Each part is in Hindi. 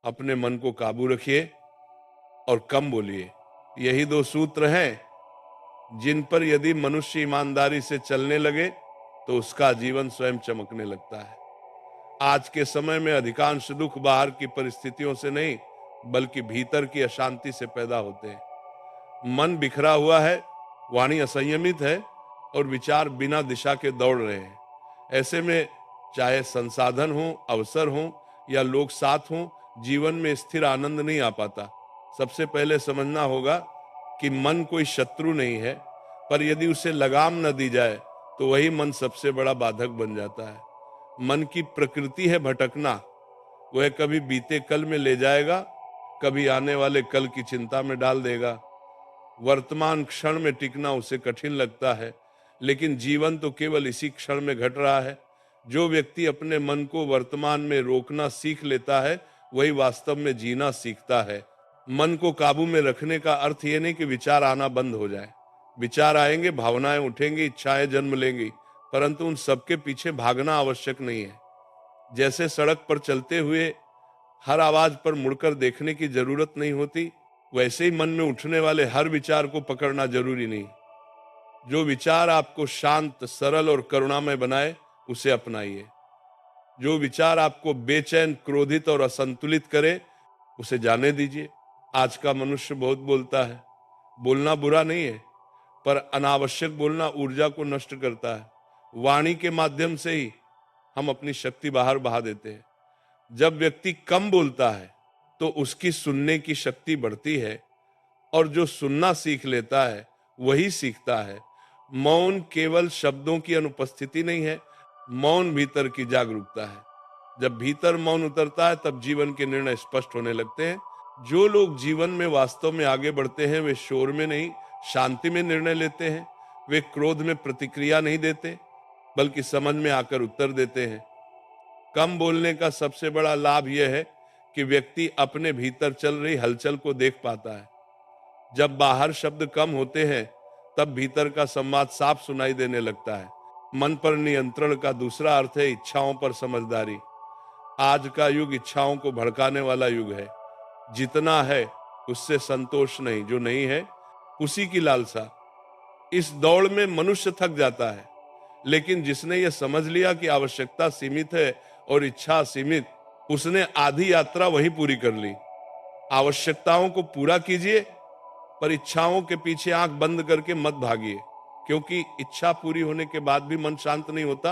अपने मन को काबू रखिए और कम बोलिए। यही दो सूत्र हैं जिन पर यदि मनुष्य ईमानदारी से चलने लगे तो उसका जीवन स्वयं चमकने लगता है। आज के समय में अधिकांश दुख बाहर की परिस्थितियों से नहीं बल्कि भीतर की अशांति से पैदा होते हैं। मन बिखरा हुआ है, वाणी असंयमित है और विचार बिना दिशा के दौड़ रहे हैं। ऐसे में चाहे संसाधन हो, अवसर हो या लोग साथ हों, जीवन में स्थिर आनंद नहीं आ पाता। सबसे पहले समझना होगा कि मन कोई शत्रु नहीं है, पर यदि उसे लगाम न दी जाए तो वही मन सबसे बड़ा बाधक बन जाता है। मन की प्रकृति है भटकना। वह कभी बीते कल में ले जाएगा, कभी आने वाले कल की चिंता में डाल देगा। वर्तमान क्षण में टिकना उसे कठिन लगता है, लेकिन जीवन तो केवल इसी क्षण में घट रहा है। जो व्यक्ति अपने मन को वर्तमान में रोकना सीख लेता है वही वास्तव में जीना सीखता है। मन को काबू में रखने का अर्थ ये नहीं कि विचार आना बंद हो जाए। विचार आएंगे, भावनाएं उठेंगी, इच्छाएं जन्म लेंगी, परंतु उन सबके पीछे भागना आवश्यक नहीं है। जैसे सड़क पर चलते हुए हर आवाज पर मुड़कर देखने की जरूरत नहीं होती, वैसे ही मन में उठने वाले हर विचार को पकड़ना जरूरी नहीं। जो विचार आपको शांत, सरल और करुणामय बनाए उसे अपनाइए। जो विचार आपको बेचैन, क्रोधित और असंतुलित करे उसे जाने दीजिए। आज का मनुष्य बहुत बोलता है। बोलना बुरा नहीं है, पर अनावश्यक बोलना ऊर्जा को नष्ट करता है। वाणी के माध्यम से ही हम अपनी शक्ति बाहर बहा देते हैं। जब व्यक्ति कम बोलता है तो उसकी सुनने की शक्ति बढ़ती है, और जो सुनना सीख लेता है वही सीखता है। मौन केवल शब्दों की अनुपस्थिति नहीं है, मौन भीतर की जागरूकता है। जब भीतर मौन उतरता है तब जीवन के निर्णय स्पष्ट होने लगते हैं। जो लोग जीवन में वास्तव में आगे बढ़ते हैं वे शोर में नहीं, शांति में निर्णय लेते हैं। वे क्रोध में प्रतिक्रिया नहीं देते बल्कि समझ में आकर उत्तर देते हैं। कम बोलने का सबसे बड़ा लाभ यह है कि व्यक्ति अपने भीतर चल रही हलचल को देख पाता है। जब बाहर शब्द कम होते हैं तब भीतर का संवाद साफ सुनाई देने लगता है। मन पर नियंत्रण का दूसरा अर्थ है इच्छाओं पर समझदारी। आज का युग इच्छाओं को भड़काने वाला युग है। जितना है उससे संतोष नहीं, जो नहीं है उसी की लालसा। इस दौड़ में मनुष्य थक जाता है, लेकिन जिसने यह समझ लिया कि आवश्यकता सीमित है और इच्छा सीमित, उसने आधी यात्रा वहीं पूरी कर ली। आवश्यकताओं को पूरा कीजिए, पर इच्छाओं के पीछे आंख बंद करके मत भागिए, क्योंकि इच्छा पूरी होने के बाद भी मन शांत नहीं होता,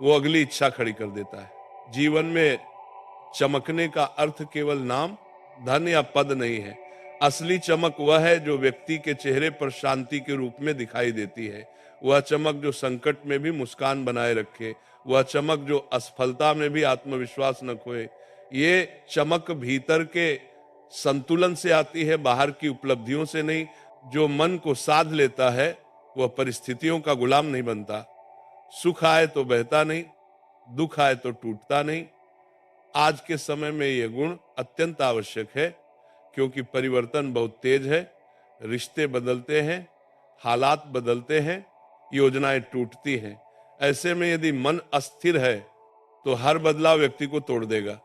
वो अगली इच्छा खड़ी कर देता है। जीवन में चमकने का अर्थ केवल नाम, धन या पद नहीं है। असली चमक वह है जो व्यक्ति के चेहरे पर शांति के रूप में दिखाई देती है। वह चमक जो संकट में भी मुस्कान बनाए रखे, वह चमक जो असफलता में भी आत्मविश्वास न खोए। ये चमक भीतर के संतुलन से आती है, बाहर की उपलब्धियों से नहीं। जो मन को साध लेता है वह परिस्थितियों का गुलाम नहीं बनता। सुख आए तो बहता नहीं, दुख आए तो टूटता नहीं। आज के समय में यह गुण अत्यंत आवश्यक है, क्योंकि परिवर्तन बहुत तेज है। रिश्ते बदलते हैं, हालात बदलते हैं, योजनाएं टूटती हैं। ऐसे में यदि मन अस्थिर है तो हर बदलाव व्यक्ति को तोड़ देगा,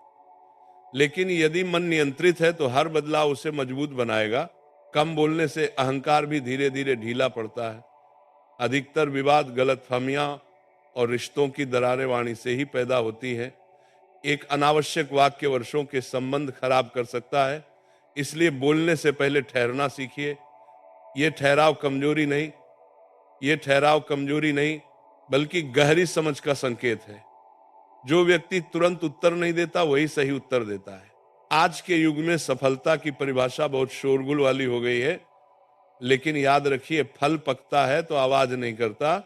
लेकिन यदि मन नियंत्रित है तो हर बदलाव उसे मजबूत बनाएगा। कम बोलने से अहंकार भी धीरे धीरे ढीला पड़ता है। अधिकतर विवाद, गलतफहमियां और रिश्तों की दरारें वाणी से ही पैदा होती हैं। एक अनावश्यक वाक्य वर्षों के संबंध खराब कर सकता है। इसलिए बोलने से पहले ठहरना सीखिए। ये ठहराव कमजोरी नहीं बल्कि गहरी समझ का संकेत है। जो व्यक्ति तुरंत उत्तर नहीं देता वही सही उत्तर देता है। आज के युग में सफलता की परिभाषा बहुत शोरगुल वाली हो गई है, लेकिन याद रखिए, फल पकता है तो आवाज नहीं करता,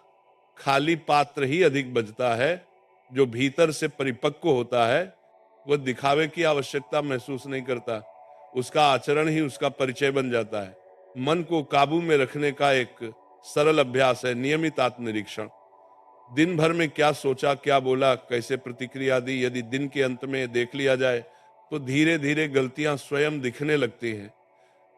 खाली पात्र ही अधिक बजता है। जो भीतर से परिपक्व होता है वह दिखावे की आवश्यकता महसूस नहीं करता, उसका आचरण ही उसका परिचय बन जाता है। मन को काबू में रखने का एक सरल अभ्यास है नियमित आत्मनिरीक्षण। दिन भर में क्या सोचा, क्या बोला, कैसे प्रतिक्रिया दी, यदि दिन के अंत में देख लिया जाए तो धीरे धीरे गलतियां स्वयं दिखने लगती हैं।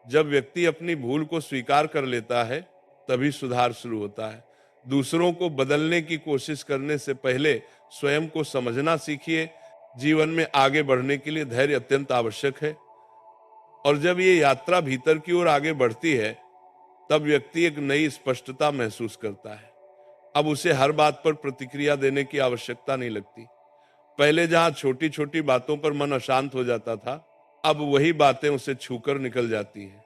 जब व्यक्ति अपनी भूल को स्वीकार कर लेता है तभी सुधार शुरू होता है। दूसरों को बदलने की कोशिश करने से पहले स्वयं को समझना सीखिए। जीवन में आगे बढ़ने के लिए धैर्य अत्यंत आवश्यक है। और जब ये यात्रा भीतर की ओर आगे बढ़ती है, तब व्यक्ति एक नई स्पष्टता महसूस करता है। अब उसे हर बात पर प्रतिक्रिया देने की आवश्यकता नहीं लगती। पहले जहां छोटी छोटी बातों पर मन अशांत हो जाता था, अब वही बातें उसे छूकर निकल जाती हैं।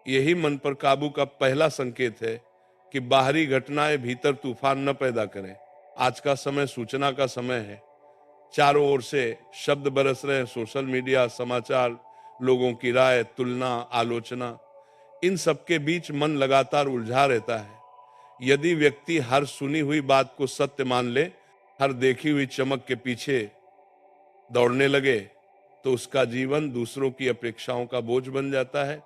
यही मन पर काबू का पहला संकेत है कि बाहरी घटनाएं भीतर तूफान न पैदा करें। आज का समय सूचना का समय है। चारों ओर से शब्द बरस रहे हैं, सोशल मीडिया, समाचार, लोगों की राय, तुलना, आलोचना, इन सबके बीच मन लगातार उलझा रहता है। यदि व्यक्ति हर सुनी हुई बात को सत्य मान ले, हर देखी हुई चमक के पीछे दौड़ने लगे, तो उसका जीवन दूसरों की अपेक्षाओं का बोझ बन जाता है।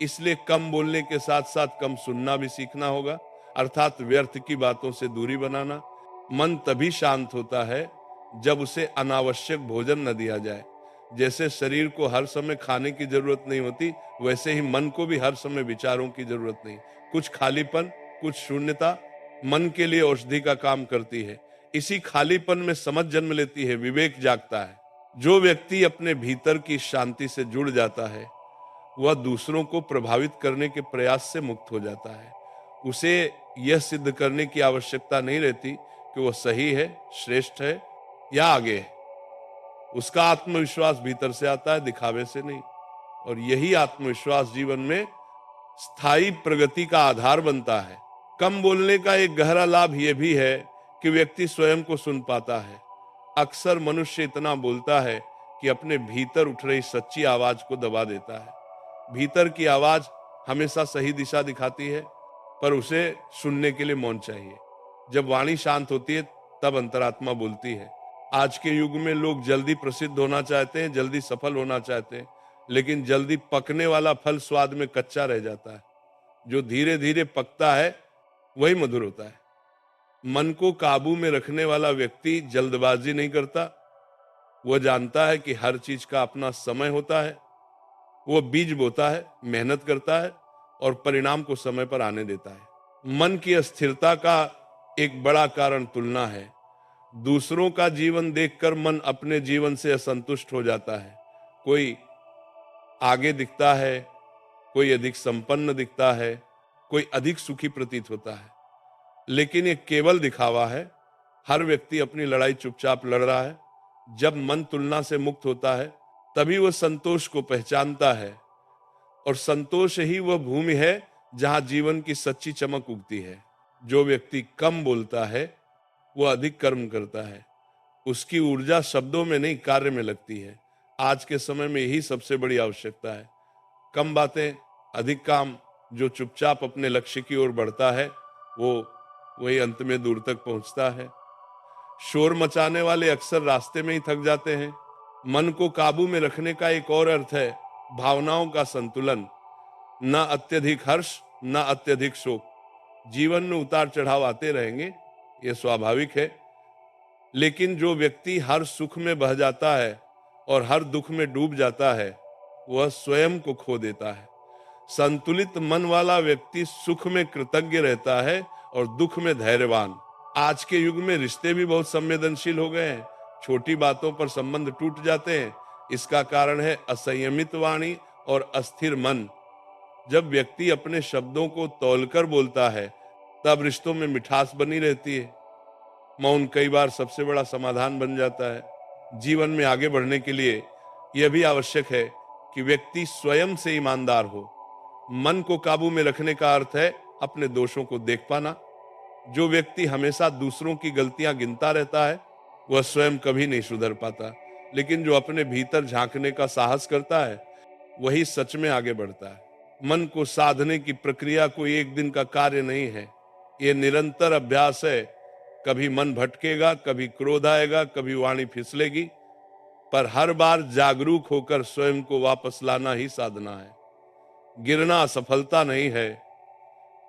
इसलिए कम बोलने के साथ साथ कम सुनना भी सीखना होगा, अर्थात व्यर्थ की बातों से दूरी बनाना। मन तभी शांत होता है जब उसे अनावश्यक भोजन न दिया जाए। जैसे शरीर को हर समय खाने की जरूरत नहीं होती, वैसे ही मन को भी हर समय विचारों की जरूरत नहीं। कुछ खालीपन, कुछ शून्यता मन के लिए औषधि का काम करती है। इसी खालीपन में समझ जन्म लेती है, विवेक जागता है। जो व्यक्ति अपने भीतर की शांति से जुड़ जाता है, वह दूसरों को प्रभावित करने के प्रयास से मुक्त हो जाता है। उसे यह सिद्ध करने की आवश्यकता नहीं रहती कि वह सही है, श्रेष्ठ है या आगे है। उसका आत्मविश्वास भीतर से आता है, दिखावे से नहीं। और यही आत्मविश्वास जीवन में स्थायी प्रगति का आधार बनता है। कम बोलने का एक गहरा लाभ यह भी है कि व्यक्ति स्वयं को सुन पाता है। अक्सर मनुष्य इतना बोलता है कि अपने भीतर उठ रही सच्ची आवाज को दबा देता है। भीतर की आवाज हमेशा सही दिशा दिखाती है, पर उसे सुनने के लिए मौन चाहिए। जब वाणी शांत होती है, तब अंतरात्मा बोलती है। आज के युग में लोग जल्दी प्रसिद्ध होना चाहते हैं, जल्दी सफल होना चाहते हैं, लेकिन जल्दी पकने वाला फल स्वाद में कच्चा रह जाता है। जो धीरे धीरे पकता है, वही मधुर होता है। मन को काबू में रखने वाला व्यक्ति जल्दबाजी नहीं करता। वह जानता है कि हर चीज का अपना समय होता है। वह बीज बोता है, मेहनत करता है और परिणाम को समय पर आने देता है। मन की अस्थिरता का एक बड़ा कारण तुलना है। दूसरों का जीवन देखकर मन अपने जीवन से असंतुष्ट हो जाता है। कोई आगे दिखता है, कोई अधिक संपन्न दिखता है, कोई अधिक सुखी प्रतीत होता है, लेकिन ये केवल दिखावा है। हर व्यक्ति अपनी लड़ाई चुपचाप लड़ रहा है। जब मन तुलना से मुक्त होता है, तभी वह संतोष को पहचानता है, और संतोष ही वह भूमि है जहां जीवन की सच्ची चमक उगती है। जो व्यक्ति कम बोलता है, वह अधिक कर्म करता है। उसकी ऊर्जा शब्दों में नहीं, कार्य में लगती है। आज के समय में यही सबसे बड़ी आवश्यकता है। कम बातें, अधिक काम। जो चुपचाप अपने लक्ष्य की ओर बढ़ता है, वो वही अंत में दूर तक पहुंचता है। शोर मचाने वाले अक्सर रास्ते में ही थक जाते हैं। मन को काबू में रखने का एक और अर्थ है भावनाओं का संतुलन। न अत्यधिक हर्ष, न अत्यधिक शोक। जीवन में उतार चढ़ाव आते रहेंगे, ये स्वाभाविक है। लेकिन जो व्यक्ति हर सुख में बह जाता है और हर दुख में डूब जाता है, वह स्वयं को खो देता है। संतुलित मन वाला व्यक्ति सुख में कृतज्ञ रहता है और दुख में धैर्यवान। आज के युग में रिश्ते भी बहुत संवेदनशील हो गए हैं। छोटी बातों पर संबंध टूट जाते हैं। इसका कारण है असंयमित वाणी और अस्थिर मन। जब व्यक्ति अपने शब्दों को तौलकर बोलता है, तब रिश्तों में मिठास बनी रहती है। मौन कई बार सबसे बड़ा समाधान बन जाता है। जीवन में आगे बढ़ने के लिए यह भी आवश्यक है कि व्यक्ति स्वयं से ईमानदार हो। मन को काबू में रखने का अर्थ है अपने दोषों को देख पाना। जो व्यक्ति हमेशा दूसरों की गलतियां गिनता रहता है, वह स्वयं कभी नहीं सुधर पाता। लेकिन जो अपने भीतर झांकने का साहस करता है, वही सच में आगे बढ़ता है। मन को साधने की प्रक्रिया कोई एक दिन का कार्य नहीं है। यह निरंतर अभ्यास है। कभी मन भटकेगा, कभी क्रोध आएगा, कभी वाणी फिसलेगी, पर हर बार जागरूक होकर स्वयं को वापस लाना ही साधना है। गिरना असफलता नहीं है।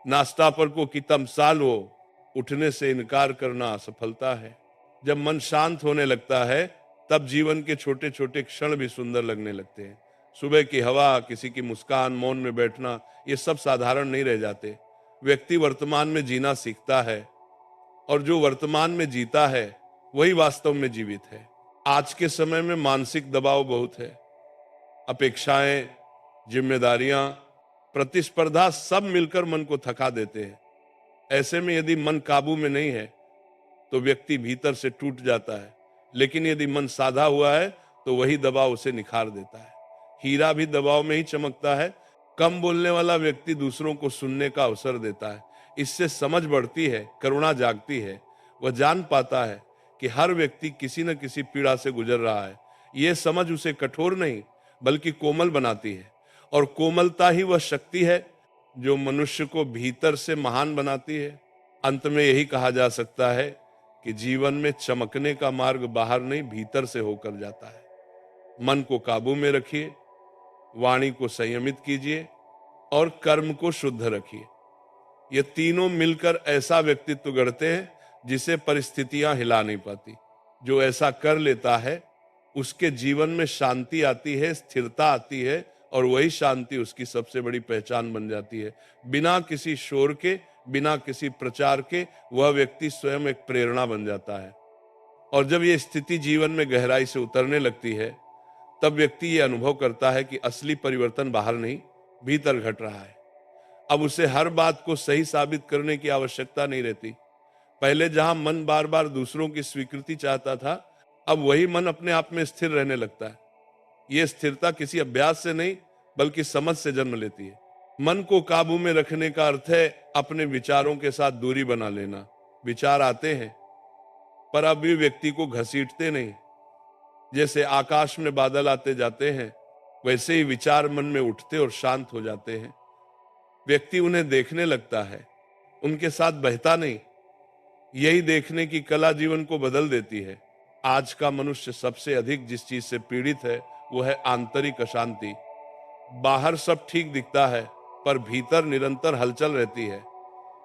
नाश्ता पर को कि तमसाल हो, उठने से इनकार करना असफलता है। जब मन शांत होने लगता है, तब जीवन के छोटे छोटे क्षण भी सुंदर लगने लगते हैं। सुबह की हवा, किसी की मुस्कान, मौन में बैठना, ये सब साधारण नहीं रह जाते। व्यक्ति वर्तमान में जीना सीखता है, और जो वर्तमान में जीता है, वही वास्तव में जीवित है। आज के समय में मानसिक दबाव बहुत है। अपेक्षाएं, जिम्मेदारियां, प्रतिस्पर्धा सब मिलकर मन को थका देते हैं। ऐसे में यदि मन काबू में नहीं है तो व्यक्ति भीतर से टूट जाता है, लेकिन यदि मन साधा हुआ है तो वही दबाव उसे निखार देता है। हीरा भी दबाव में ही चमकता है। कम बोलने वाला व्यक्ति दूसरों को सुनने का अवसर देता है। इससे समझ बढ़ती है, करुणा जागती है। वह जान पाता है कि हर व्यक्ति किसी न किसी पीड़ा से गुजर रहा है। यह समझ उसे कठोर नहीं बल्कि कोमल बनाती है, और कोमलता ही वह शक्ति है जो मनुष्य को भीतर से महान बनाती है। अंत में यही कहा जा सकता है कि जीवन में चमकने का मार्ग बाहर नहीं, भीतर से होकर जाता है। मन को काबू में रखिए, वाणी को संयमित कीजिए और कर्म को शुद्ध रखिए। ये तीनों मिलकर ऐसा व्यक्तित्व गढ़ते हैं जिसे परिस्थितियां हिला नहीं पाती। जो ऐसा कर लेता है उसके जीवन में शांति आती है, स्थिरता आती है, और वही शांति उसकी सबसे बड़ी पहचान बन जाती है। बिना किसी शोर के, बिना किसी प्रचार के वह व्यक्ति स्वयं एक प्रेरणा बन जाता है। और जब ये स्थिति जीवन में गहराई से उतरने लगती है तब व्यक्ति ये अनुभव करता है कि असली परिवर्तन बाहर नहीं, भीतर घट रहा है। अब उसे हर बात को सही साबित करने की आवश्यकता नहीं रहती। पहले जहां मन बार बार दूसरों की स्वीकृति चाहता था, अब वही मन अपने आप में स्थिर रहने लगता है। यह स्थिरता किसी अभ्यास से नहीं बल्कि समझ से जन्म लेती है। मन को काबू में रखने का अर्थ है अपने विचारों के साथ दूरी बना लेना। विचार आते हैं पर अब भी व्यक्ति को घसीटते नहीं। जैसे आकाश में बादल आते जाते हैं, वैसे ही विचार मन में उठते और शांत हो जाते हैं। व्यक्ति उन्हें देखने लगता है, उनके साथ बहता नहीं। यही देखने की कला जीवन को बदल देती है। आज का मनुष्य सबसे अधिक जिस चीज से पीड़ित है वो है आंतरिक अशांति। बाहर सब ठीक दिखता है पर भीतर निरंतर हलचल रहती है।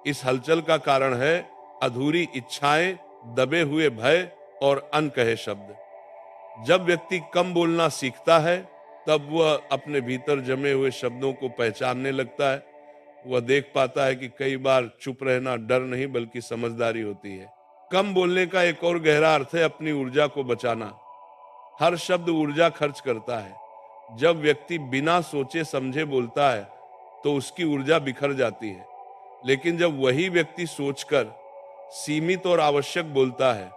इस हलचल का कारण है अधूरी इच्छाएं, दबे हुए भय और अनकहे शब्द। जब व्यक्ति कम बोलना सीखता है तब वह अपने भीतर जमे हुए शब्दों को पहचानने लगता है। वह देख पाता है कि कई बार चुप रहना डर नहीं बल्कि समझदारी होती है। कम बोलने का एक और गहरा अर्थ है अपनी ऊर्जा को बचाना। हर शब्द ऊर्जा खर्च करता है। जब व्यक्ति बिना सोचे समझे बोलता है तो उसकी ऊर्जा बिखर जाती है, लेकिन जब वही व्यक्ति सोचकर सीमित और आवश्यक बोलता है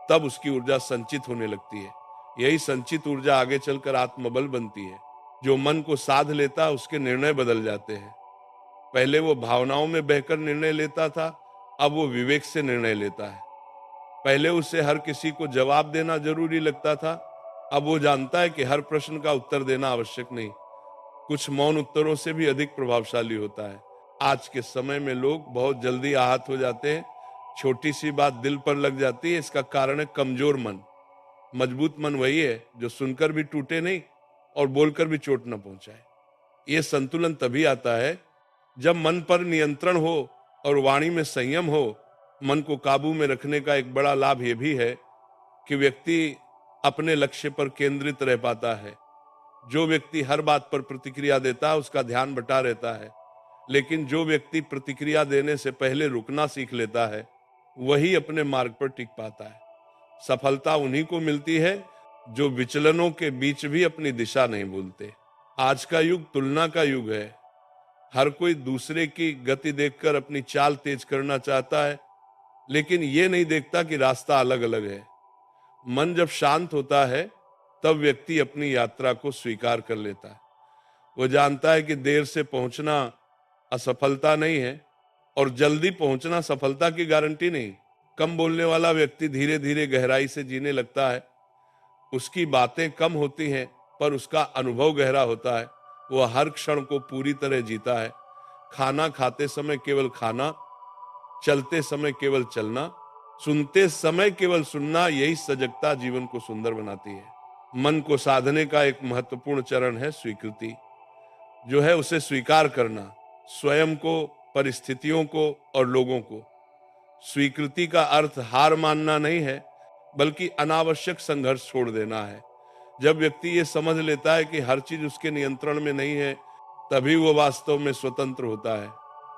तब उसकी ऊर्जा संचित होने लगती है। यही संचित ऊर्जा आगे चलकर आत्मबल बनती है। जो मन को साध लेता है उसके निर्णय बदल जाते हैं। पहले वो भावनाओं में बहकर निर्णय लेता था, अब वो विवेक से निर्णय लेता है। पहले उसे हर किसी को जवाब देना जरूरी लगता था, अब वो जानता है कि हर प्रश्न का उत्तर देना आवश्यक नहीं, कुछ मौन उत्तरों से भी अधिक प्रभावशाली होता है। आज के समय में लोग बहुत जल्दी आहत हो जाते हैं, छोटी सी बात दिल पर लग जाती है। इसका कारण है कमजोर मन। मजबूत मन वही है जो सुनकर भी टूटे नहीं और बोलकर भी चोट न पहुंचाए। ये संतुलन तभी आता है जब मन पर नियंत्रण हो और वाणी में संयम हो। मन को काबू में रखने का एक बड़ा लाभ यह भी है कि व्यक्ति अपने लक्ष्य पर केंद्रित रह पाता है। जो व्यक्ति हर बात पर प्रतिक्रिया देता है उसका ध्यान बटा रहता है, लेकिन जो व्यक्ति प्रतिक्रिया देने से पहले रुकना सीख लेता है वही अपने मार्ग पर टिक पाता है। सफलता उन्हीं को मिलती है जो विचलनों के बीच भी अपनी दिशा नहीं भूलते। आज का युग तुलना का युग है। हर कोई दूसरे की गति देखकर अपनी चाल तेज करना चाहता है, लेकिन ये नहीं देखता कि रास्ता अलग अलग है। मन जब शांत होता है तब व्यक्ति अपनी यात्रा को स्वीकार कर लेता है। वो जानता है कि देर से पहुंचना असफलता नहीं है और जल्दी पहुंचना सफलता की गारंटी नहीं। कम बोलने वाला व्यक्ति धीरे धीरे गहराई से जीने लगता है। उसकी बातें कम होती हैं पर उसका अनुभव गहरा होता है। वह हर क्षण को पूरी तरह जीता है। खाना खाते समय केवल खाना, चलते समय केवल चलना, सुनते समय केवल सुनना, यही सजगता जीवन को सुंदर बनाती है। मन को साधने का एक महत्वपूर्ण चरण है स्वीकृति, जो है उसे स्वीकार करना, स्वयं को, परिस्थितियों को और लोगों को। स्वीकृति का अर्थ हार मानना नहीं है बल्कि अनावश्यक संघर्ष छोड़ देना है। जब व्यक्ति ये समझ लेता है कि हर चीज उसके नियंत्रण में नहीं है तभी वो वास्तव में स्वतंत्र होता है।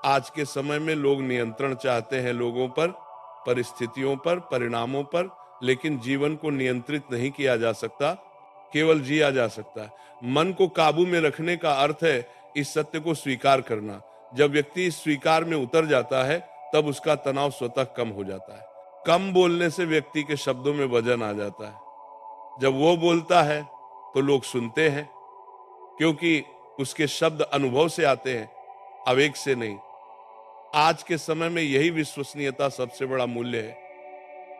आज के समय में लोग नियंत्रण चाहते हैं लोगों पर, परिस्थितियों पर, परिणामों पर, लेकिन जीवन को नियंत्रित नहीं किया जा सकता, केवल जिया जा सकता है। मन को काबू में रखने का अर्थ है इस सत्य को स्वीकार करना। जब व्यक्ति इस स्वीकार में उतर जाता है तब उसका तनाव स्वतः कम हो जाता है। कम बोलने से व्यक्ति के शब्दों में वजन आ जाता है। जब वो बोलता है तो लोग सुनते हैं, क्योंकि उसके शब्द अनुभव से आते हैं, आवेग से नहीं। आज के समय में यही विश्वसनीयता सबसे बड़ा मूल्य है।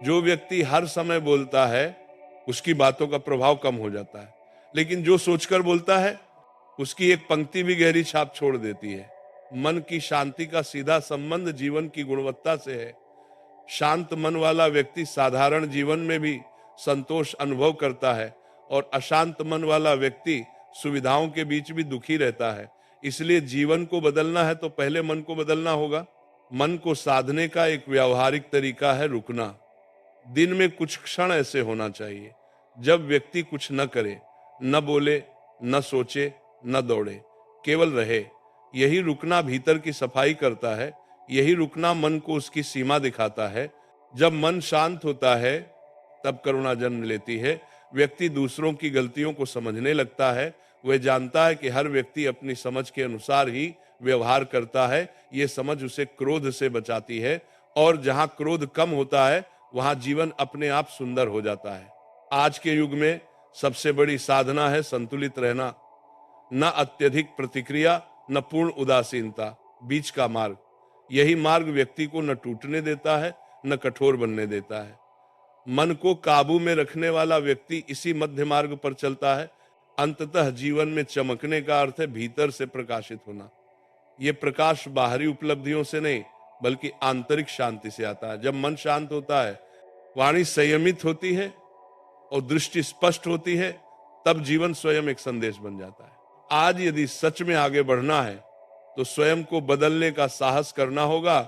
जो व्यक्ति हर समय बोलता है उसकी बातों का प्रभाव कम हो जाता है, लेकिन जो सोचकर बोलता है उसकी एक पंक्ति भी गहरी छाप छोड़ देती है। मन की शांति का सीधा संबंध जीवन की गुणवत्ता से है। शांत मन वाला व्यक्ति साधारण जीवन में भी संतोष अनुभव करता है और अशांत मन वाला व्यक्ति सुविधाओं के बीच भी दुखी रहता है। इसलिए जीवन को बदलना है तो पहले मन को बदलना होगा। मन को साधने का एक व्यावहारिक तरीका है रुकना। दिन में कुछ क्षण ऐसे होना चाहिए जब व्यक्ति कुछ न करे, न बोले, न सोचे, न दौड़े, केवल रहे। यही रुकना भीतर की सफाई करता है। यही रुकना मन को उसकी सीमा दिखाता है। जब मन शांत होता है तब करुणा जन्म लेती है। व्यक्ति दूसरों की गलतियों को समझने लगता है। वह जानता है कि हर व्यक्ति अपनी समझ के अनुसार ही व्यवहार करता है। ये समझ उसे क्रोध से बचाती है, और जहां क्रोध कम होता है वहां जीवन अपने आप सुंदर हो जाता है। आज के युग में सबसे बड़ी साधना है संतुलित रहना। न अत्यधिक प्रतिक्रिया, न पूर्ण उदासीनता, बीच का मार्ग। यही मार्ग व्यक्ति को न टूटने देता है, न कठोर बनने देता है। मन को काबू में रखने वाला व्यक्ति इसी मध्य मार्ग पर चलता है। अंततः जीवन में चमकने का अर्थ है भीतर से प्रकाशित होना। ये प्रकाश बाहरी उपलब्धियों से नहीं बल्कि आंतरिक शांति से आता है। जब मन शांत होता है, वाणी संयमित होती है और दृष्टि स्पष्ट होती है, तब जीवन स्वयं एक संदेश बन जाता है। आज यदि सच में आगे बढ़ना है तो स्वयं को बदलने का साहस करना होगा।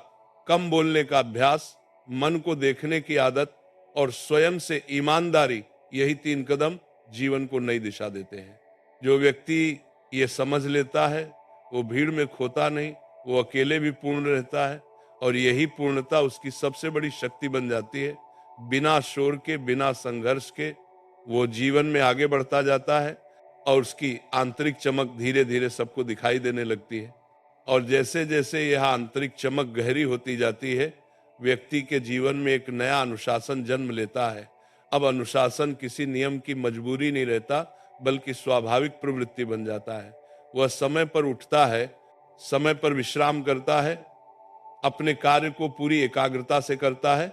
कम बोलने का अभ्यास, मन को देखने की आदत और स्वयं से ईमानदारी, यही 3 कदम जीवन को नई दिशा देते हैं। जो व्यक्ति ये समझ लेता है वो भीड़ में खोता नहीं, वो अकेले भी पूर्ण रहता है, और यही पूर्णता उसकी सबसे बड़ी शक्ति बन जाती है। बिना शोर के, बिना संघर्ष के वो जीवन में आगे बढ़ता जाता है और उसकी आंतरिक चमक धीरे धीरे सबको दिखाई देने लगती है। और जैसे जैसे यह आंतरिक चमक गहरी होती जाती है, व्यक्ति के जीवन में एक नया अनुशासन जन्म लेता है। अब अनुशासन किसी नियम की मजबूरी नहीं रहता बल्कि स्वाभाविक प्रवृत्ति बन जाता है। वह समय पर उठता है, समय पर विश्राम करता है, अपने कार्य को पूरी एकाग्रता से करता है,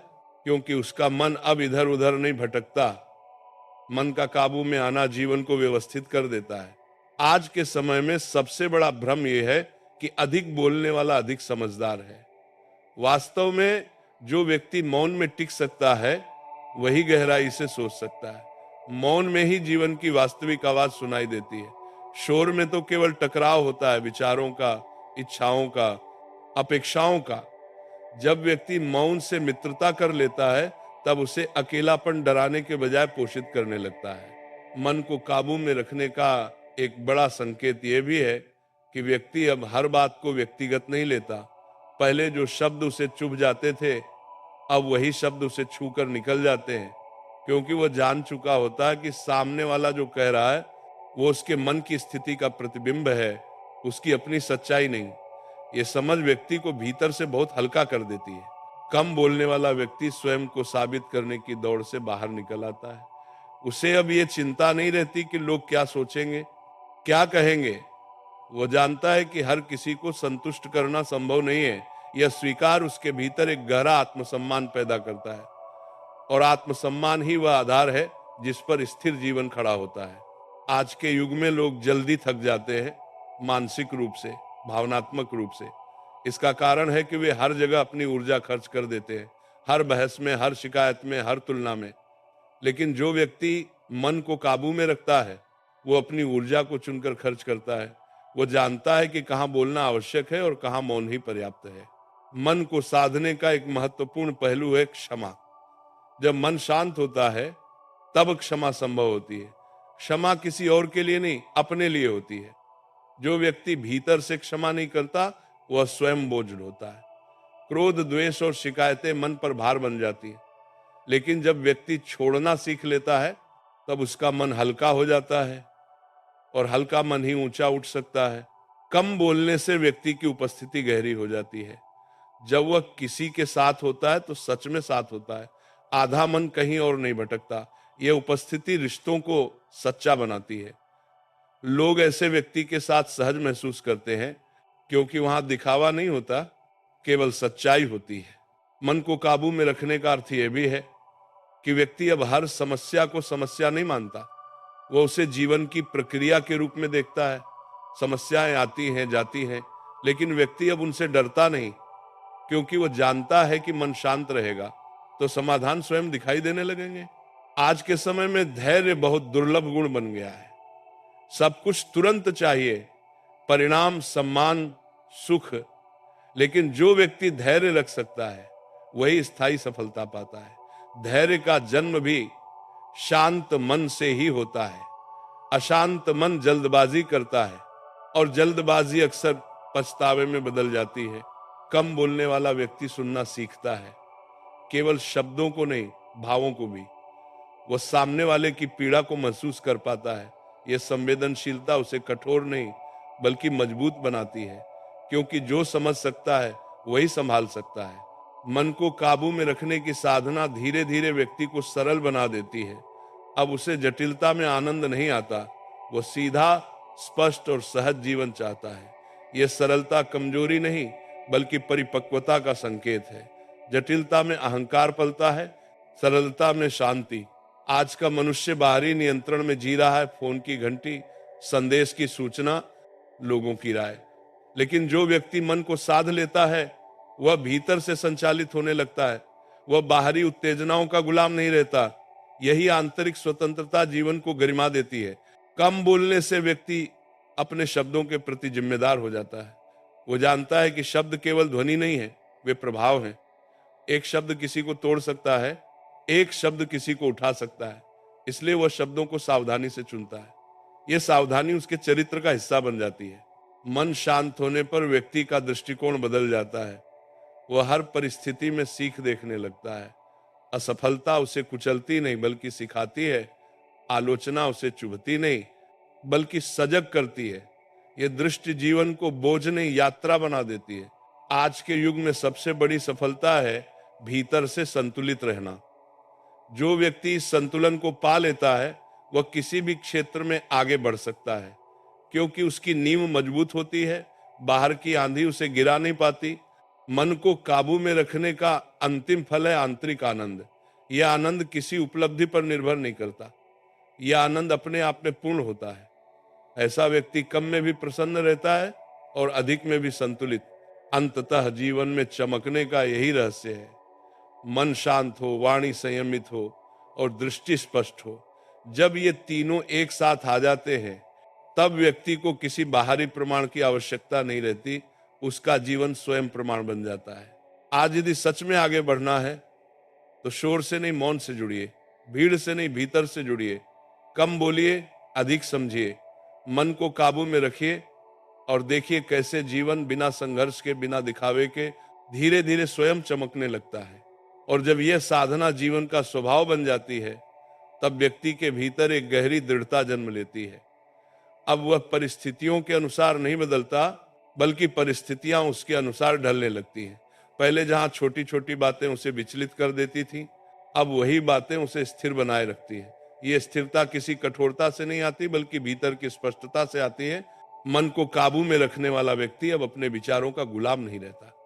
क्योंकि उसका मन अब इधर उधर नहीं भटकता। मन का काबू में आना जीवन को व्यवस्थित कर देता है। आज के समय में सबसे बड़ा भ्रम यह है कि अधिक बोलने वाला अधिक समझदार है। वास्तव में जो व्यक्ति मौन में टिक सकता है वही गहराई से सोच सकता है। मौन में ही जीवन की वास्तविक आवाज सुनाई देती है। शोर में तो केवल टकराव होता है, विचारों का, इच्छाओं का, अपेक्षाओं का। जब व्यक्ति मौन से मित्रता कर लेता है तब उसे अकेलापन डराने के बजाय पोषित करने लगता है। मन को काबू में रखने का एक बड़ा संकेत यह भी है कि व्यक्ति अब हर बात को व्यक्तिगत नहीं लेता। पहले जो शब्द उसे चुभ जाते थे, अब वही शब्द उसे छूकर निकल जाते हैं, क्योंकि वह जान चुका होता है कि सामने वाला जो कह रहा है वो उसके मन की स्थिति का प्रतिबिंब है, उसकी अपनी सच्चाई नहीं। ये समझ व्यक्ति को भीतर से बहुत हल्का कर देती है। कम बोलने वाला व्यक्ति स्वयं को साबित करने की दौड़ से बाहर निकल आता है। उसे अब ये चिंता नहीं रहती कि लोग क्या सोचेंगे, क्या कहेंगे। वो जानता है कि हर किसी को संतुष्ट करना संभव नहीं है। यह स्वीकार उसके भीतर एक गहरा आत्मसम्मान पैदा करता है, और आत्मसम्मान ही वह आधार है जिस पर स्थिर जीवन खड़ा होता है। आज के युग में लोग जल्दी थक जाते हैं, मानसिक रूप से, भावनात्मक रूप से। इसका कारण है कि वे हर जगह अपनी ऊर्जा खर्च कर देते हैं, हर बहस में, हर शिकायत में, हर तुलना में। लेकिन जो व्यक्ति मन को काबू में रखता है वो अपनी ऊर्जा को चुनकर खर्च करता है। वो जानता है कि कहाँ बोलना आवश्यक है और कहाँ मौन ही पर्याप्त है। मन को साधने का एक महत्वपूर्ण पहलू है क्षमा। जब मन शांत होता है तब क्षमा संभव होती है। क्षमा किसी और के लिए नहीं, अपने लिए होती है। जो व्यक्ति भीतर से क्षमा नहीं करता वह स्वयं बोझ होता है। क्रोध, द्वेष और शिकायतें मन पर भार बन जाती है। लेकिन जब व्यक्ति छोड़ना सीख लेता है तब उसका मन हल्का हो जाता है, और हल्का मन ही ऊंचा उठ सकता है। कम बोलने से व्यक्ति की उपस्थिति गहरी हो जाती है। जब वह किसी के साथ होता है तो सच में साथ होता है, आधा मन कहीं और नहीं भटकता। यह उपस्थिति रिश्तों को सच्चा बनाती है। लोग ऐसे व्यक्ति के साथ सहज महसूस करते हैं क्योंकि वहां दिखावा नहीं होता, केवल सच्चाई होती है। मन को काबू में रखने का अर्थ यह भी है कि व्यक्ति अब हर समस्या को समस्या नहीं मानता, वो उसे जीवन की प्रक्रिया के रूप में देखता है। समस्याएं आती हैं जाती हैं, लेकिन व्यक्ति अब उनसे डरता नहीं, क्योंकि वो जानता है कि मन शांत रहेगा तो समाधान स्वयं दिखाई देने लगेंगे। आज के समय में धैर्य बहुत दुर्लभ गुण बन गया है। सब कुछ तुरंत चाहिए, परिणाम, सम्मान, सुख, लेकिन जो व्यक्ति धैर्य रख सकता है वही स्थायी सफलता पाता है। धैर्य का जन्म भी शांत मन से ही होता है। अशांत मन जल्दबाजी करता है और जल्दबाजी अक्सर पछतावे में बदल जाती है। कम बोलने वाला व्यक्ति सुनना सीखता है, केवल शब्दों को नहीं, भावों को भी। वह सामने वाले की पीड़ा को महसूस कर पाता है। यह संवेदनशीलता उसे कठोर नहीं बल्कि मजबूत बनाती है, क्योंकि जो समझ सकता है वही संभाल सकता है। मन को काबू में रखने की साधना धीरे धीरे व्यक्ति को सरल बना देती है। अब उसे जटिलता में आनंद नहीं आता, वो सीधा, स्पष्ट और सहज जीवन चाहता है। यह सरलता कमजोरी नहीं बल्कि परिपक्वता का संकेत है। जटिलता में अहंकार पलता है, सरलता में शांति। आज का मनुष्य बाहरी नियंत्रण में जी रहा है, फोन की घंटी, संदेश की सूचना, लोगों की राय। लेकिन जो व्यक्ति मन को साध लेता है वह भीतर से संचालित होने लगता है। वह बाहरी उत्तेजनाओं का गुलाम नहीं रहता। यही आंतरिक स्वतंत्रता जीवन को गरिमा देती है। कम बोलने से व्यक्ति अपने शब्दों के प्रति जिम्मेदार हो जाता है। वो जानता है कि शब्द केवल ध्वनि नहीं है, वे प्रभाव हैं। एक शब्द किसी को तोड़ सकता है, एक शब्द किसी को उठा सकता है। इसलिए वह शब्दों को सावधानी से चुनता है। यह सावधानी उसके चरित्र का हिस्सा बन जाती है। मन शांत होने पर व्यक्ति का दृष्टिकोण बदल जाता है। वह हर परिस्थिति में सीख देखने लगता है। असफलता उसे कुचलती नहीं बल्कि सिखाती है। आलोचना उसे चुभती नहीं बल्कि सजग करती है। यह दृष्टि जीवन को बोझ नहीं, यात्रा बना देती है। आज के युग में सबसे बड़ी सफलता है भीतर से संतुलित रहना। जो व्यक्ति इस संतुलन को पा लेता है वह किसी भी क्षेत्र में आगे बढ़ सकता है, क्योंकि उसकी नींव मजबूत होती है। बाहर की आंधी उसे गिरा नहीं पाती। मन को काबू में रखने का अंतिम फल है आंतरिक आनंद। यह आनंद किसी उपलब्धि पर निर्भर नहीं करता, यह आनंद अपने आप में पूर्ण होता है। ऐसा व्यक्ति कम में भी प्रसन्न रहता है और अधिक में भी संतुलित। अंततः जीवन में चमकने का यही रहस्य है। मन शांत हो, वाणी संयमित हो और दृष्टि स्पष्ट हो। जब ये तीनों एक साथ आ जाते हैं तब व्यक्ति को किसी बाहरी प्रमाण की आवश्यकता नहीं रहती, उसका जीवन स्वयं प्रमाण बन जाता है। आज यदि सच में आगे बढ़ना है तो शोर से नहीं, मौन से जुड़िए। भीड़ से नहीं, भीतर से जुड़िए। कम बोलिए, अधिक समझिए। मन को काबू में रखिए और देखिए कैसे जीवन बिना संघर्ष के, बिना दिखावे के धीरे धीरे स्वयं चमकने लगता है। और जब यह साधना जीवन का स्वभाव बन जाती है तब व्यक्ति के भीतर एक गहरी दृढ़ता जन्म लेती है। अब वह परिस्थितियों के अनुसार नहीं बदलता बल्कि परिस्थितियां उसके अनुसार ढलने लगती हैं। पहले जहां छोटी छोटी बातें उसे विचलित कर देती थी, अब वही बातें उसे स्थिर बनाए रखती है। ये स्थिरता किसी कठोरता से नहीं आती बल्कि भीतर की स्पष्टता से आती है। मन को काबू में रखने वाला व्यक्ति अब अपने विचारों का गुलाम नहीं रहता।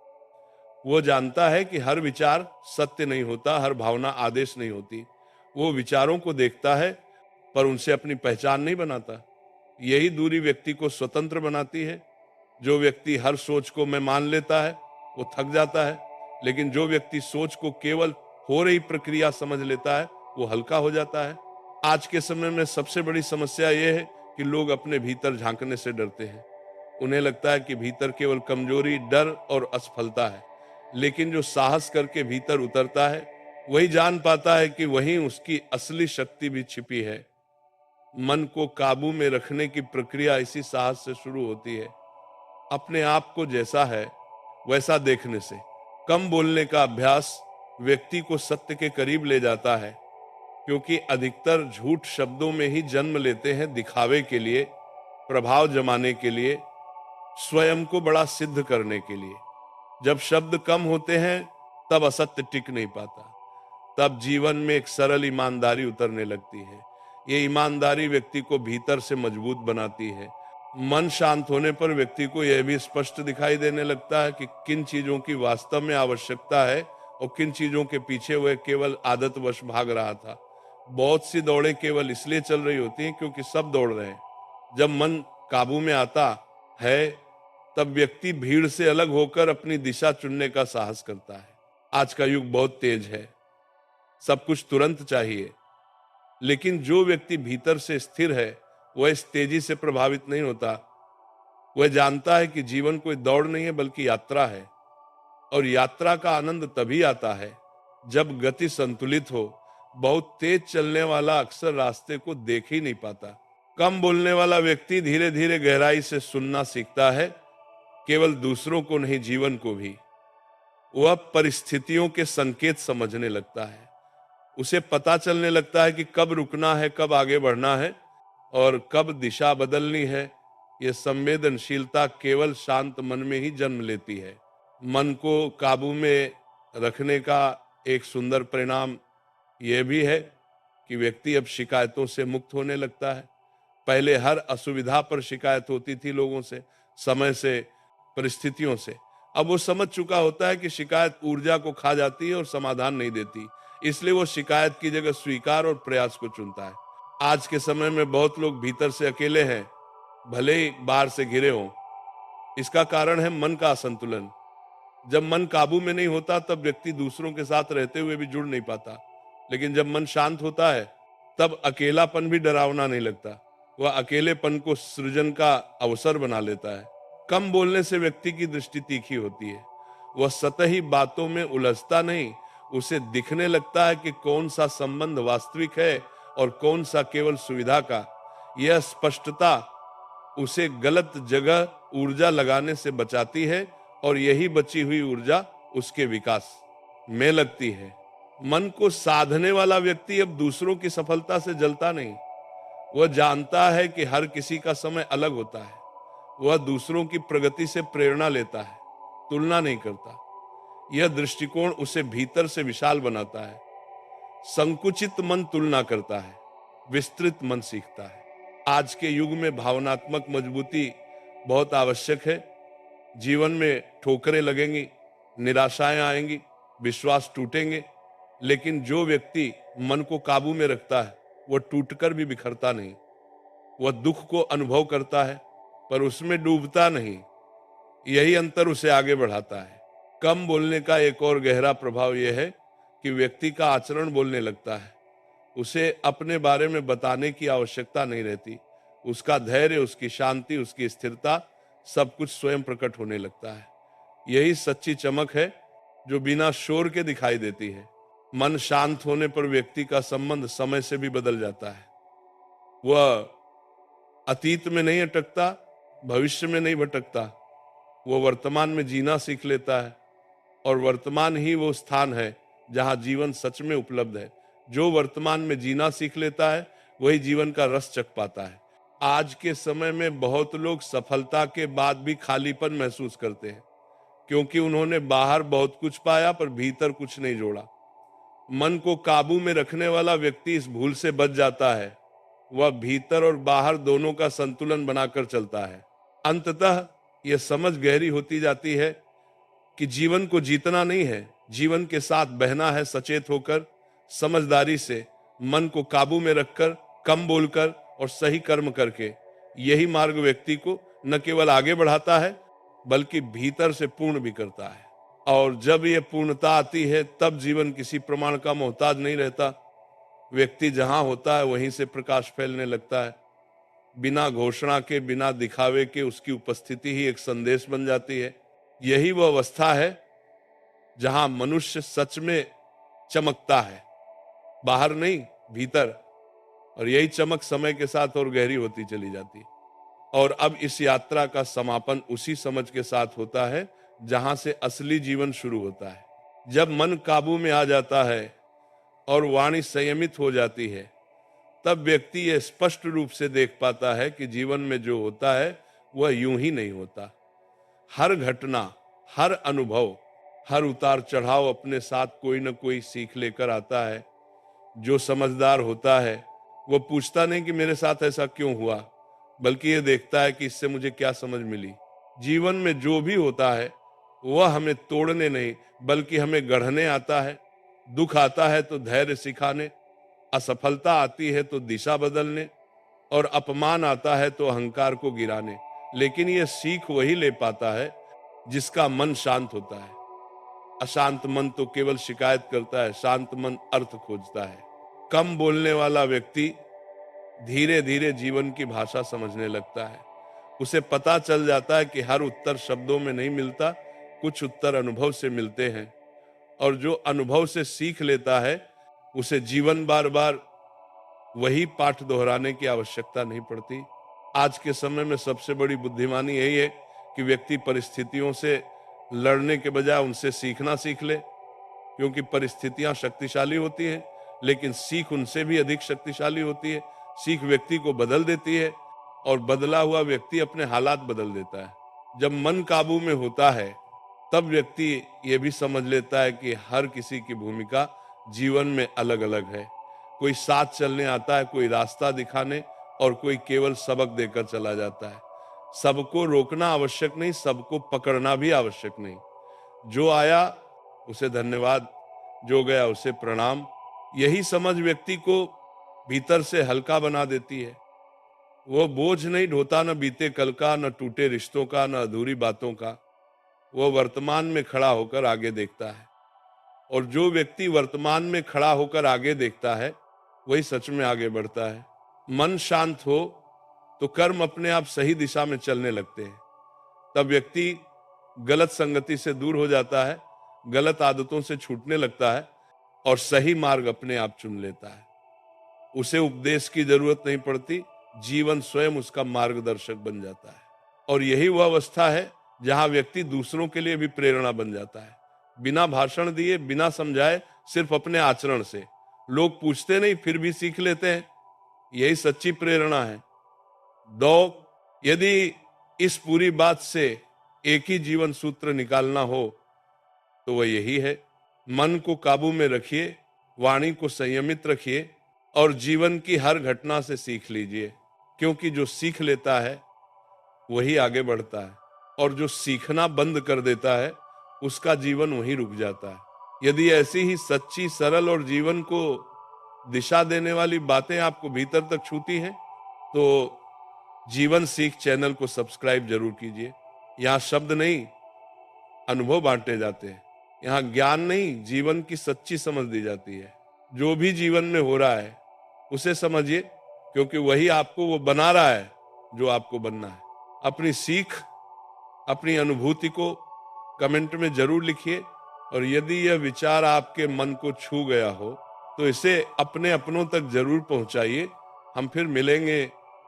वो जानता है कि हर विचार सत्य नहीं होता, हर भावना आदेश नहीं होती। वो विचारों को देखता है पर उनसे अपनी पहचान नहीं बनाता। यही दूरी व्यक्ति को स्वतंत्र बनाती है। जो व्यक्ति हर सोच को मैं मान लेता है वो थक जाता है, लेकिन जो व्यक्ति सोच को केवल हो रही प्रक्रिया समझ लेता है वो हल्का हो जाता है। आज के समय में सबसे बड़ी समस्या यह है कि लोग अपने भीतर झांकने से डरते हैं। उन्हें लगता है कि भीतर केवल कमजोरी, डर और असफलता है। लेकिन जो साहस करके भीतर उतरता है वही जान पाता है कि वहीं उसकी असली शक्ति भी छिपी है। मन को काबू में रखने की प्रक्रिया इसी साहस से शुरू होती है। अपने आप को जैसा है वैसा देखने से। कम बोलने का अभ्यास व्यक्ति को सत्य के करीब ले जाता है, क्योंकि अधिकतर झूठ शब्दों में ही जन्म लेते हैं, दिखावे के लिए, प्रभाव जमाने के लिए, स्वयं को बड़ा सिद्ध करने के लिए। जब शब्द कम होते हैं तब असत्य टिक नहीं पाता, तब जीवन में एक सरल ईमानदारी उतरने लगती है। ये ईमानदारी व्यक्ति को भीतर से मजबूत बनाती है। मन शांत होने पर व्यक्ति को यह भी स्पष्ट दिखाई देने लगता है कि किन चीजों की वास्तव में आवश्यकता है और किन चीजों के पीछे वह केवल आदतवश भाग रहा था। बहुत सी दौड़ें केवल इसलिए चल रही होती हैं क्योंकि सब दौड़ रहे हैं। जब मन काबू में आता है तब व्यक्ति भीड़ से अलग होकर अपनी दिशा चुनने का साहस करता है। आज का युग बहुत तेज है, सब कुछ तुरंत चाहिए, लेकिन जो व्यक्ति भीतर से स्थिर है वह इस तेजी से प्रभावित नहीं होता। वह जानता है कि जीवन कोई दौड़ नहीं है बल्कि यात्रा है, और यात्रा का आनंद तभी आता है जब गति संतुलित हो। बहुत तेज चलने वाला अक्सर रास्ते को देख ही नहीं पाता। कम बोलने वाला व्यक्ति धीरे धीरे गहराई से सुनना सीखता है, केवल दूसरों को नहीं, जीवन को भी। वह परिस्थितियों के संकेत समझने लगता है। उसे पता चलने लगता है कि कब रुकना है, कब आगे बढ़ना है और कब दिशा बदलनी है। यह संवेदनशीलता केवल शांत मन में ही जन्म लेती है। मन को काबू में रखने का एक सुंदर परिणाम यह भी है कि व्यक्ति अब शिकायतों से मुक्त होने लगता है। पहले हर असुविधा पर शिकायत होती थी लोगों से, समय से, परिस्थितियों से। अब वो समझ चुका होता है कि शिकायत ऊर्जा को खा जाती है और समाधान नहीं देती, इसलिए वो शिकायत की जगह स्वीकार और प्रयास को चुनता है। आज के समय में बहुत लोग भीतर से अकेले हैं, भले ही बाहर से घिरे हों। इसका कारण है मन का असंतुलन। जब मन काबू में नहीं होता तब व्यक्ति दूसरों के साथ रहते हुए भी जुड़ नहीं पाता, लेकिन जब मन शांत होता है तब अकेलापन भी डरावना नहीं लगता। वह अकेलेपन को सृजन का अवसर बना लेता है। कम बोलने से व्यक्ति की दृष्टि तीखी होती है। वह सतही बातों में उलझता नहीं, उसे दिखने लगता है कि कौन सा संबंध वास्तविक है और कौन सा केवल सुविधा का। यह स्पष्टता उसे गलत जगह ऊर्जा लगाने से बचाती है और यही बची हुई ऊर्जा उसके विकास में लगती है। मन को साधने वाला व्यक्ति अब दूसरों की सफलता से जलता नहीं। वह जानता है कि हर किसी का समय अलग होता है। वह दूसरों की प्रगति से प्रेरणा लेता है, तुलना नहीं करता। यह दृष्टिकोण उसे भीतर से विशाल बनाता है। संकुचित मन तुलना करता है, विस्तृत मन सीखता है। आज के युग में भावनात्मक मजबूती बहुत आवश्यक है। जीवन में ठोकरें लगेंगी, निराशाएं आएंगी, विश्वास टूटेंगे, लेकिन जो व्यक्ति मन को काबू में रखता है वह टूटकर भी बिखरता नहीं। वह दुख को अनुभव करता है पर उसमें डूबता नहीं। यही अंतर उसे आगे बढ़ाता है। कम बोलने का एक और गहरा प्रभाव यह है कि व्यक्ति का आचरण बोलने लगता है। उसे अपने बारे में बताने की आवश्यकता नहीं रहती। उसका धैर्य, उसकी शांति, उसकी स्थिरता, सब कुछ स्वयं प्रकट होने लगता है। यही सच्ची चमक है जो बिना शोर के दिखाई देती है। मन शांत होने पर व्यक्ति का संबंध समय से भी बदल जाता है। वह अतीत में नहीं अटकता, भविष्य में नहीं भटकता। वो वर्तमान में जीना सीख लेता है और वर्तमान ही वो स्थान है जहां जीवन सच में उपलब्ध है। जो वर्तमान में जीना सीख लेता है वही जीवन का रस चख पाता है। आज के समय में बहुत लोग सफलता के बाद भी खालीपन महसूस करते हैं, क्योंकि उन्होंने बाहर बहुत कुछ पाया पर भीतर कुछ नहीं जोड़ा। मन को काबू में रखने वाला व्यक्ति इस भूल से बच जाता है। वह भीतर और बाहर दोनों का संतुलन बनाकर चलता है। अंततः यह समझ गहरी होती जाती है कि जीवन को जीतना नहीं है, जीवन के साथ बहना है, सचेत होकर, समझदारी से, मन को काबू में रखकर, कम बोलकर और सही कर्म करके। यही मार्ग व्यक्ति को न केवल आगे बढ़ाता है बल्कि भीतर से पूर्ण भी करता है। और जब यह पूर्णता आती है तब जीवन किसी प्रमाण का मोहताज नहीं रहता। व्यक्ति जहां होता है वहीं से प्रकाश फैलने लगता है। बिना घोषणा के, बिना दिखावे के उसकी उपस्थिति ही एक संदेश बन जाती है। यही वह अवस्था है जहां मनुष्य सच में चमकता है, बाहर नहीं, भीतर। और यही चमक समय के साथ और गहरी होती चली जाती है। और अब इस यात्रा का समापन उसी समझ के साथ होता है जहां से असली जीवन शुरू होता है। जब मन काबू में आ जाता है और वाणी संयमित हो जाती है, तब व्यक्ति ये स्पष्ट रूप से देख पाता है कि जीवन में जो होता है वह यूं ही नहीं होता। हर घटना, हर अनुभव, हर उतार चढ़ाव अपने साथ कोई न कोई सीख लेकर आता है। जो समझदार होता है वो पूछता नहीं कि मेरे साथ ऐसा क्यों हुआ, बल्कि ये देखता है कि इससे मुझे क्या समझ मिली। जीवन में जो भी होता है वह हमें तोड़ने नहीं बल्कि हमें गढ़ने आता है। दुख आता है तो धैर्य सिखाने, असफलता आती है तो दिशा बदलने, और अपमान आता है तो अहंकार को गिराने। लेकिन यह सीख वही ले पाता है जिसका मन शांत होता है। अशांत मन तो केवल शिकायत करता है, शांत मन अर्थ खोजता है। कम बोलने वाला व्यक्ति धीरे धीरे जीवन की भाषा समझने लगता है। उसे पता चल जाता है कि हर उत्तर शब्दों में नहीं मिलता, कुछ उत्तर अनुभव से मिलते हैं। और जो अनुभव से सीख लेता है उसे जीवन बार बार वही पाठ दोहराने की आवश्यकता नहीं पड़ती। आज के समय में सबसे बड़ी बुद्धिमानी यही है कि व्यक्ति परिस्थितियों से लड़ने के बजाय उनसे सीखना सीख ले, क्योंकि परिस्थितियां शक्तिशाली होती हैं लेकिन सीख उनसे भी अधिक शक्तिशाली होती है। सीख व्यक्ति को बदल देती है और बदला हुआ व्यक्ति अपने हालात बदल देता है। जब मन काबू में होता है तब व्यक्ति ये भी समझ लेता है कि हर किसी की भूमिका जीवन में अलग अलग है। कोई साथ चलने आता है, कोई रास्ता दिखाने, और कोई केवल सबक देकर चला जाता है। सबको रोकना आवश्यक नहीं, सबको पकड़ना भी आवश्यक नहीं। जो आया उसे धन्यवाद, जो गया उसे प्रणाम। यही समझ व्यक्ति को भीतर से हल्का बना देती है। वो बोझ नहीं ढोता, न बीते कल का, न टूटे रिश्तों का, न अधूरी बातों का। वो वर्तमान में खड़ा होकर आगे देखता है, और जो व्यक्ति वर्तमान में खड़ा होकर आगे देखता है वही सच में आगे बढ़ता है। मन शांत हो तो कर्म अपने आप सही दिशा में चलने लगते हैं। तब व्यक्ति गलत संगति से दूर हो जाता है, गलत आदतों से छूटने लगता है और सही मार्ग अपने आप चुन लेता है। उसे उपदेश की जरूरत नहीं पड़ती, जीवन स्वयं उसका मार्गदर्शक बन जाता है। और यही वह अवस्था है जहां व्यक्ति दूसरों के लिए भी प्रेरणा बन जाता है। बिना भाषण दिए, बिना समझाए, सिर्फ अपने आचरण से। लोग पूछते नहीं फिर भी सीख लेते हैं। यही सच्ची प्रेरणा है। यदि इस पूरी बात से एक ही जीवन सूत्र निकालना हो तो वह यही है, मन को काबू में रखिए, वाणी को संयमित रखिए और जीवन की हर घटना से सीख लीजिए। क्योंकि जो सीख लेता है वही आगे बढ़ता है, और जो सीखना बंद कर देता है उसका जीवन वहीं रुक जाता है। यदि ऐसी ही सच्ची, सरल और जीवन को दिशा देने वाली बातें आपको भीतर तक छूती हैं तो जीवन सीख चैनल को सब्सक्राइब जरूर कीजिए। यहाँ शब्द नहीं, अनुभव बांटे जाते हैं। यहाँ ज्ञान नहीं, जीवन की सच्ची समझ दी जाती है। जो भी जीवन में हो रहा है उसे समझिए, क्योंकि वही आपको वो बना रहा है जो आपको बनना है। अपनी सीख, अपनी अनुभूति को कमेंट में जरूर लिखिए, और यदि यह विचार आपके मन को छू गया हो तो इसे अपने अपनों तक जरूर पहुंचाइए। हम फिर मिलेंगे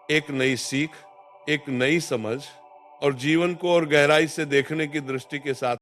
एक नई सीख, एक नई समझ और जीवन को और गहराई से देखने की दृष्टि के साथ।